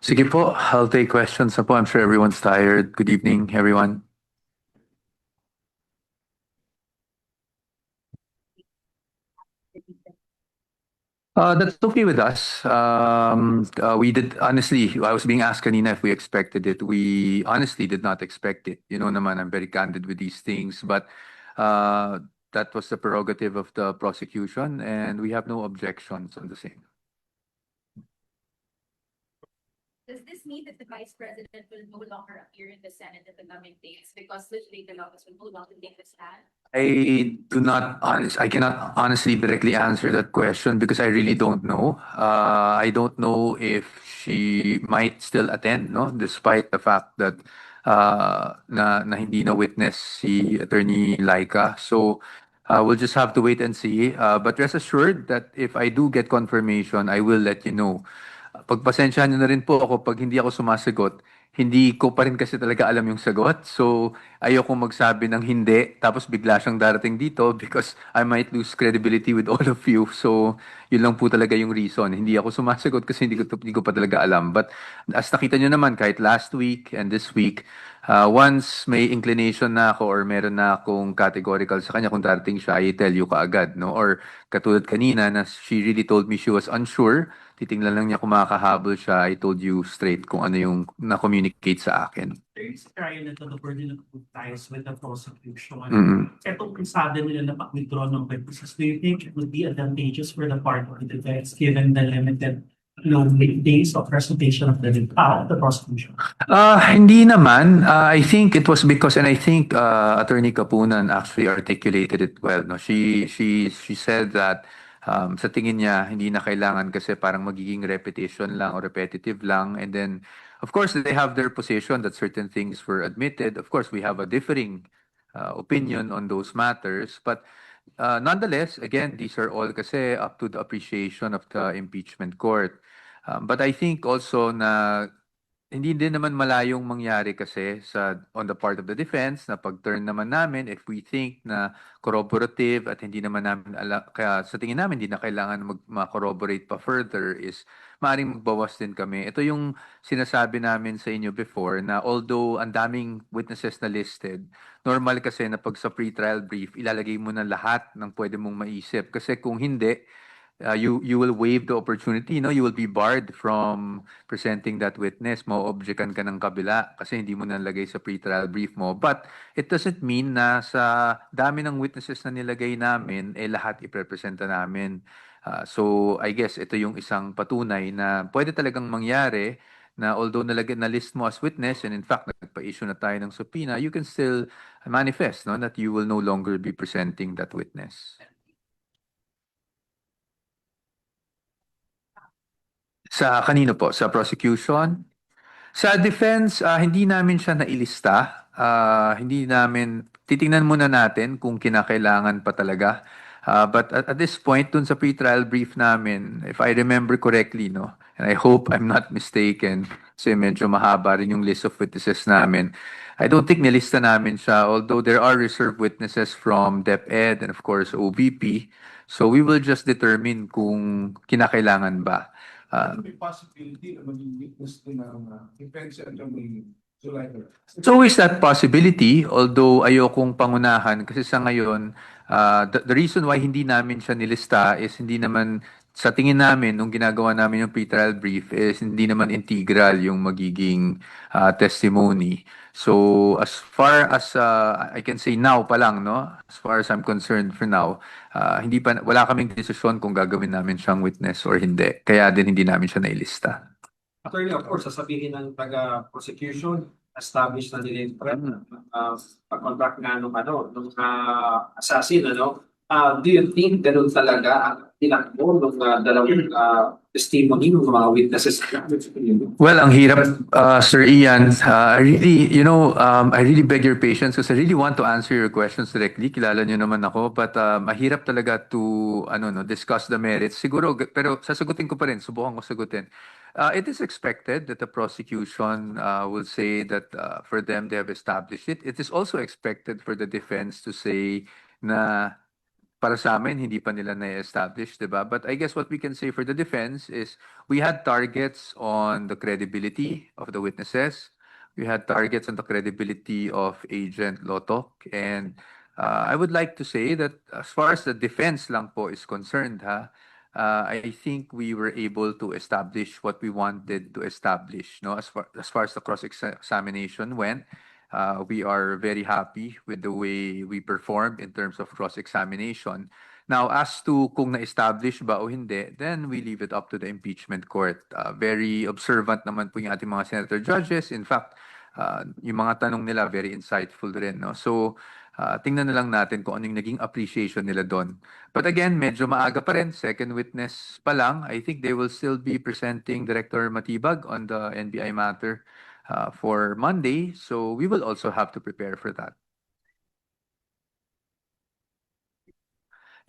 Sige po, I'll take questions na po. I'm sure everyone's tired. Good evening, everyone. That's okay with us. We did, honestly, I was being asked kanina if we expected it. We honestly did not expect it. You know naman, I'm very candid with these things, but uh, that was the prerogative of the prosecution, and we have no objections on the same. Does this mean that the Vice President will no longer appear in the Senate in the coming days because legislative office will no longer take the stand? I cannot honestly directly answer that question because I really don't know. I don't know if she might still attend, no, despite the fact that na hindi na witness si Attorney Laika. So we'll just have to wait and see. But rest assured that if I do get confirmation, I will let you know. Pagpasensyahan niyo na rin po ako pag hindi ako sumasagot. Hindi ko pa rin kasi talaga alam yung sagot. So, ayoko magsabi ng hindi, tapos bigla siyang darating dito because I might lose credibility with all of you. So, yun lang po talaga yung reason. Hindi ako sumasagot kasi hindi ko pa talaga alam. But as nakita nyo naman, kahit last week and this week, once may inclination na ako or meron na akong categorical sa kanya kung darating siya, I tell you kaagad, no? Or katulad kanina na she really told me she was unsure, titingnan lang niya kung makakahabol siya, I told you straight kung ano yung na-communicate sa akin. There is a trial na the burden of ties with the prosecution. Mm-mm. Etong pisada nila na pag-withdraw ng witnesses, do you think it would be advantageous for the part of the defense given the limited days of presentation of the prosecution? Hindi naman. I think it was because, and I think Attorney Kapunan actually articulated it well. No, she said that sa tingin niya hindi na kailangan kasi parang magiging repetition lang or repetitive lang. And then, of course, they have their position that certain things were admitted. Of course, we have a differing opinion on those matters, but nonetheless, again, these are all kasi up to the appreciation of the impeachment court. But I think also na hindi din naman malayong mangyari kasi on the part of the defense na pag-turn naman namin if we think na corroborative at hindi naman namin kaya sa tingin namin hindi na kailangan ma-corroborate pa further is maaaring magbawas din kami. Ito yung sinasabi namin sa inyo before na although ang daming witnesses na listed, normal kasi na pag sa pre-trial brief ilalagay mo na lahat ng pwede mong maisip kasi kung hindi you will waive the opportunity, no? You will be barred from presenting that witness. Mo-objectan ka ng kabila kasi hindi mo nalagay sa pre-trial brief mo. But it doesn't mean na sa dami ng witnesses na nilagay namin, lahat iprepresenta namin. So I guess ito yung isang patunay na pwede talagang mangyari na although na list mo as witness and in fact nagpa-issue na tayo ng subpoena, you can still manifest, no, that you will no longer be presenting that witness. Sa kanino po? Sa prosecution? Sa defense, hindi namin siya nailista. Hindi namin, titingnan muna natin kung kinakailangan pa talaga. But at this point, dun sa pre-trial brief namin, if I remember correctly, no, and I hope I'm not mistaken, kasi medyo mahaba rin yung list of witnesses namin. I don't think nilista namin siya, although there are reserved witnesses from DepEd and of course OVP. So we will just determine kung kinakailangan ba. May possibility na maging witness din ng defense at may Zulaika. It's always that possibility, although ayokong pangunahan kasi sa ngayon, the reason why hindi namin siya nilista is hindi naman, sa tingin namin, nung ginagawa namin yung pre-trial brief, is hindi naman integral yung magiging testimony. So, as far as I can say now pa lang, no? As far as I'm concerned for now, wala kaming desisyon kung gagawin namin siyang witness or hindi. Kaya din hindi namin siya nailista. Attorney, of course, sasabihin ng taga-prosecution, established na nila yung pag-contract nga nung assassin, do you think ganun talaga ang tinakbo ng dalawang testimony ng mga witnesses? Well, ang hirap, Sir Ian. I really beg your patience because I really want to answer your questions directly. Kilala niyo naman ako, but mahirap talaga to discuss the merits. Siguro, pero sasagutin ko pa rin, subukan ko sagutin. It is expected that the prosecution will say that for them they have established it. It is also expected for the defense to say na para sa amin, hindi pa nila na-establish, di ba? But I guess what we can say for the defense is we had targets on the credibility of the witnesses. We had targets on the credibility of Agent Lotok. And I would like to say that as far as the defense lang po is concerned, I think we were able to establish what we wanted to establish. No, as far as the cross-examination went, we are very happy with the way we performed in terms of cross-examination. Now, as to kung na-establish ba o hindi, then we leave it up to the impeachment court. Very observant naman po yung ating mga senator judges. In fact, yung mga tanong nila very insightful rin. No? So, tingnan na lang natin kung ano yung naging appreciation nila doon. But again, medyo maaga pa rin. Second witness pa lang. I think they will still be presenting Director Matibag on the NBI matter for Monday. So we will also have to prepare for that.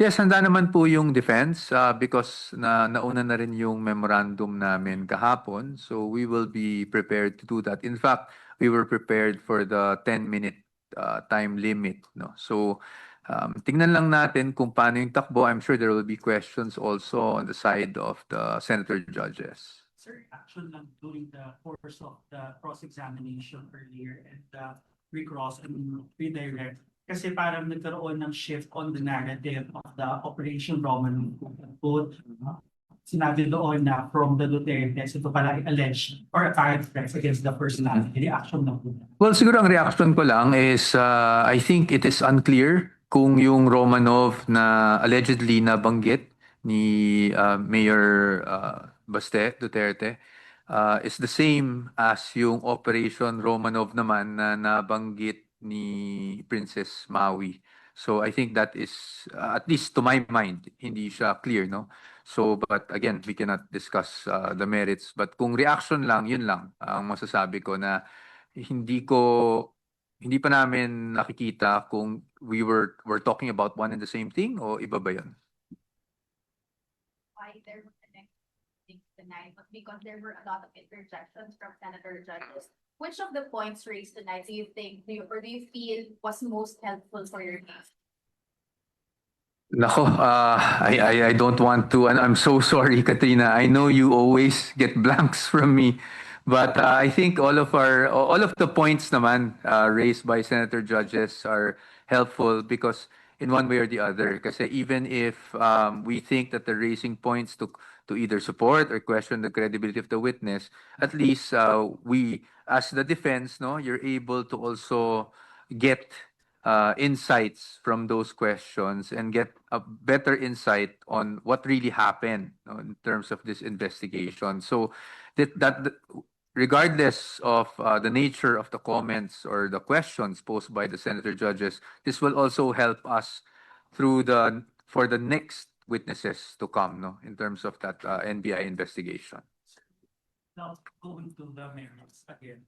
Yes, handa naman po yung defense because nauna na rin yung memorandum namin kahapon. So we will be prepared to do that. In fact, we were prepared for the 10-minute time limit. No? So tingnan lang natin kung paano yung takbo. I'm sure there will be questions also on the side of the senator judges. Sir, action lang during the course of the cross-examination earlier and the recross and redirect. Kasi parang nagkaroon ng shift on the narrative of the Operation Roman Food. Sinabi doon na from the Duterte, ito pala alleged or apparent threats against the personality. Reaction lang po. Well, siguro ang reaction ko lang is I think it is unclear kung yung Romanov na allegedly nabanggit ni Mayor Baste Duterte is the same as yung Operation Romanov naman na nabanggit ni Princess Maui. So I think that is, at least to my mind, hindi siya clear, no? So, but again, we cannot discuss the merits. But kung reaction lang, yun lang ang masasabi ko na hindi pa namin nakikita kung we're talking about one and the same thing o iba ba yun? Why there was an tonight, but because there were a lot of interjections from senator judges. Which of the points raised tonight do you think, do you feel was most helpful for your case? Nako, I don't want to, and I'm so sorry, Katrina. I know you always get blanks from me, but I think all of the points naman raised by senator judges are helpful because in one way or the other. Kasi even if we think that they're raising points to either support or question the credibility of the witness, at least we, as the defense, no, you're able to also get insights from those questions and get a better insight on what really happened, no, in terms of this investigation. So that regardless of the nature of the comments or the questions posed by the senator judges, this will also help us for the next witnesses to come, no, in terms of that NBI investigation. Now, going to the merits again.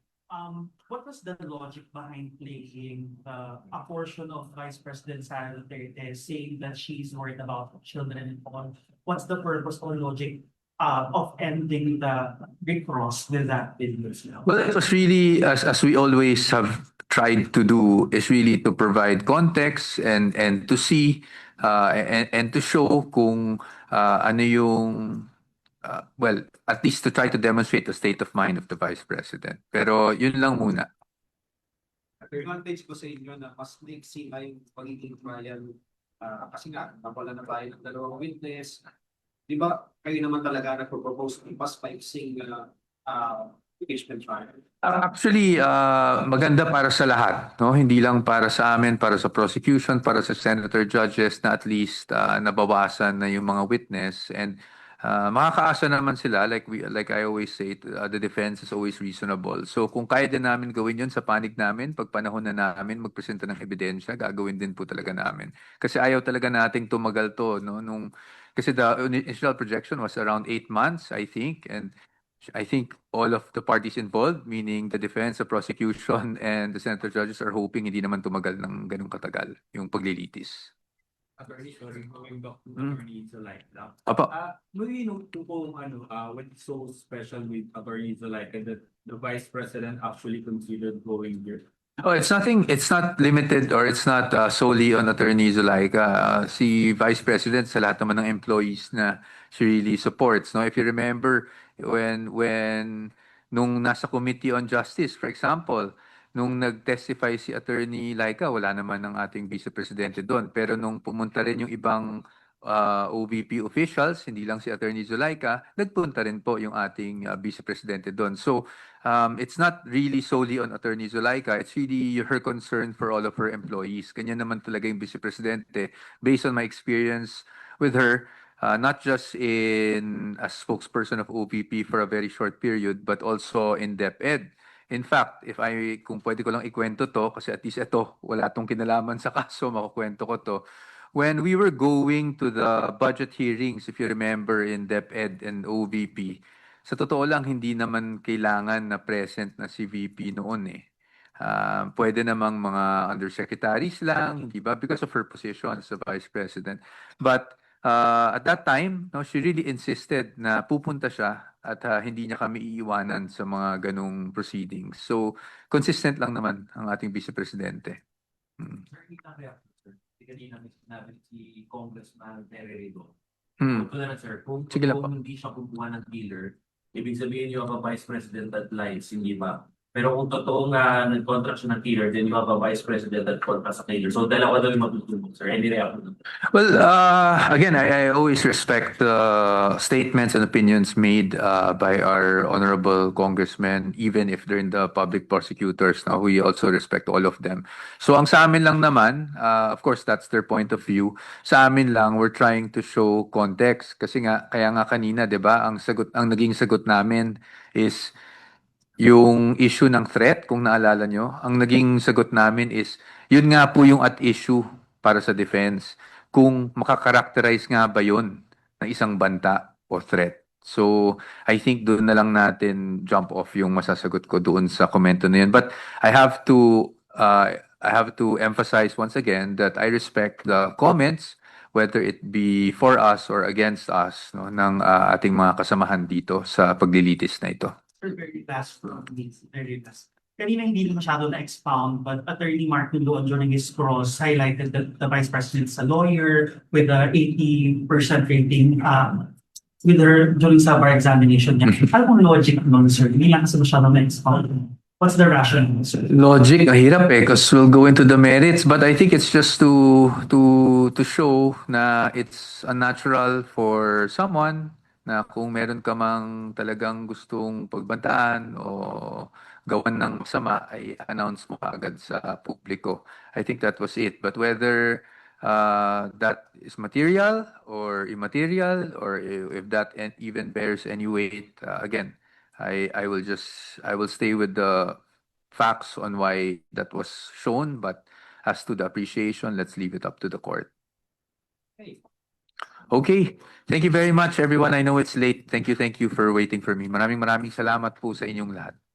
What was the logic behind playing a portion of Vice President Sara Duterte saying that she's worried about children and all? What's the purpose or logic of ending the recross with that business now? Well, it was really, as we always have tried to do, is really to provide context and to see and to show kung ano yung well, at least to try to demonstrate the state of mind of the Vice President. Pero yun lang muna. Advantage ko sa inyo na mas niksi na yung pagiging trial kasi nga, napala na tayo ng dalawang witness. Di ba, kayo naman talaga nagpo-propose ng mas paiksing impeachment trial? Actually, maganda para sa lahat, no? Hindi lang para sa amin, para sa prosecution, para sa senator judges na at least nabawasan na yung mga witness and makakaasa naman sila like I always say, the defense is always reasonable. So kung kaya din namin gawin yun sa panig namin, pag panahon na namin magpresenta ng ebidensya, gagawin din po talaga namin. Kasi ayaw talaga nating tumagal to, no? Kasi the initial projection was around 8 months, I think, and I think all of the parties involved, meaning the defense, the prosecution, and the senator judges are hoping hindi naman tumagal ng ganung katagal yung paglilitis. Attorney, sorry, going back to Attorney Zulaika. Apa. Maybe kung what's so special with Attorney Zulaika that the Vice President actually considered going here. Oh, it's not limited or it's not solely on Attorney Zulaika. Si Vice President sa lahat naman ng employees na she really supports, no? If you remember when nung nasa Committee on Justice, for example, nung nag-testify si Attorney Laika, wala naman ng ating Vice Presidente doon. Pero nung pumunta rin yung ibang OVP officials, hindi lang si Attorney Zulaika, nagpunta rin po yung ating Vice Presidente doon. So, it's not really solely on Attorney Zulaika. It's really her concern for all of her employees. Ganyan naman talaga yung Vice Presidente. Based on my experience with her, not just in as spokesperson of OVP for a very short period, but also in DepEd. In fact, kung pwede ko lang ikwento to, kasi at least ito, wala tong kinalaman sa kaso, makukwento ko to. When we were going to the budget hearings, if you remember, in DepEd and OVP, sa totoo lang, hindi naman kailangan na present na si VP noon eh. Pwede namang mga undersecretaries lang, di ba? Because of her position as the Vice President. But at that time, no, she really insisted na pupunta siya at hindi niya kami iiwanan sa mga ganong proceedings. So, consistent lang naman ang ating Vice Presidente. Sir, kita kaya, sir, kanina may sinabi si Congressman Terry Rigo. Hmm. Ito na lang, sir, kung Sige lang po. hindi siya kumuha ng dealer, ibig sabihin you have a vice president that lies, hindi ba? Pero kung totoo nga nag-contract siya ng killer, then you have a vice president that contract sa killer. So dalawa daw yung matutulog, sir. Any reaction? Well, again, I always respect statements and opinions made by our honorable congressmen, even if they're in the public prosecutors. Now, we also respect all of them. So, ang sa amin lang naman, of course, that's their point of view. Sa amin lang, we're trying to show context. Kasi nga, kaya nga kanina, di ba, ang naging sagot namin is yung issue ng threat, kung naalala nyo, ang naging sagot namin is, yun nga po yung at issue para sa defense. Kung makakarakterize nga ba yun ng isang banta o threat. So, I think doon na lang natin jump off yung masasagot ko doon sa komento na yun. But I have to emphasize once again that I respect the comments, whether it be for us or against us, no, ng ating mga kasamahan dito sa paglilitis na ito. Very last from me, very last. Kanina hindi na masyado na-expound, but Attorney Martin Luon during his cross highlighted that the Vice President's a lawyer with a 80% rating with her during sa bar examination niya. Ano pong logic nun, sir? Hindi lang kasi masyado na-expound. What's the rationale, sir? Logic, hirap eh, because we'll go into the merits, but I think it's just to show na it's unnatural for someone na kung meron ka mang talagang gustong pagbantaan o gawan ng masama, ay announce mo kaagad sa publiko. I think that was it. But whether that is material or immaterial, or if that even bears any weight, again, I will stay with the facts on why that was shown, but as to the appreciation, let's leave it up to the court. Okay. Okay. Thank you very much, everyone. I know it's late. Thank you for waiting for me. Maraming salamat po sa inyong lahat.